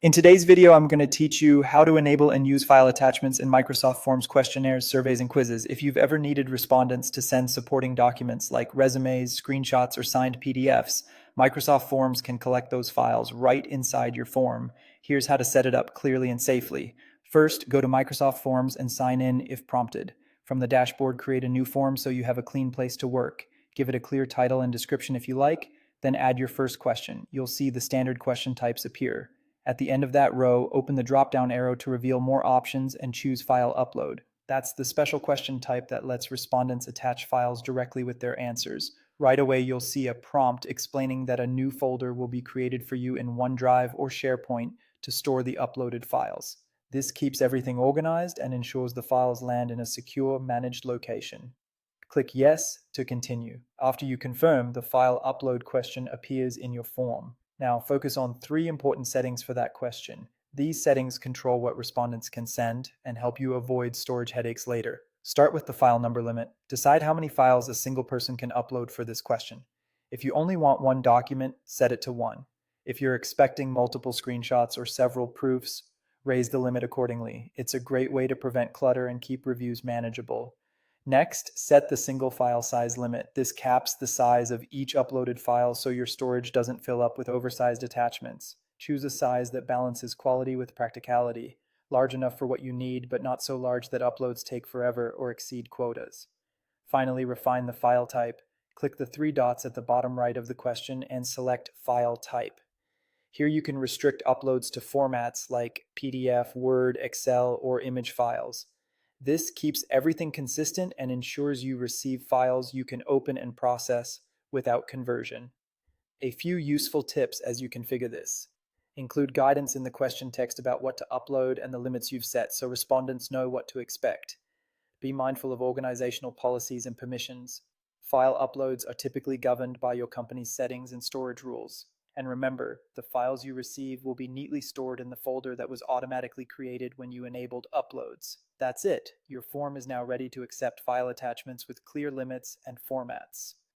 In today's video, I'm going to teach you how to enable and use file attachments in Microsoft Forms questionnaires, surveys, and quizzes. If you've ever needed respondents to send supporting documents like resumes, screenshots, or signed PDFs, Microsoft Forms can collect those files right inside your form. Here's how to set it up clearly and safely. First, go to Microsoft Forms and sign in if prompted. From the dashboard, create a new form so you have a clean place to work. Give it a clear title and description if you like, then add your first question. You'll see the standard question types appear. At the end of that row, open the drop-down arrow to reveal more options and choose File Upload. That's the special question type that lets respondents attach files directly with their answers. Right away, you'll see a prompt explaining that a new folder will be created for you in OneDrive or SharePoint to store the uploaded files. This keeps everything organized and ensures the files land in a secure, managed location. Click Yes to continue. After you confirm, the file upload question appears in your form. Now focus on 3 important settings for that question. These settings control what respondents can send and help you avoid storage headaches later. Start with the file number limit. Decide how many files a single person can upload for this question. If you only want one document, set it to 1. If you're expecting multiple screenshots or several proofs, raise the limit accordingly. It's a great way to prevent clutter and keep reviews manageable. Next, set the single file size limit. This caps the size of each uploaded file so your storage doesn't fill up with oversized attachments. Choose a size that balances quality with practicality, large enough for what you need, but not so large that uploads take forever or exceed quotas. Finally, refine the file type. Click the 3 dots at the bottom right of the question and select File Type. Here you can restrict uploads to formats like PDF, Word, Excel, or image files. This keeps everything consistent and ensures you receive files you can open and process without conversion. A few useful tips as you configure this. Include guidance in the question text about what to upload and the limits you've set so respondents know what to expect. Be mindful of organizational policies and permissions. File uploads are typically governed by your company's settings and storage rules. And remember, the files you receive will be neatly stored in the folder that was automatically created when you enabled uploads. That's it. Your form is now ready to accept file attachments with clear limits and formats.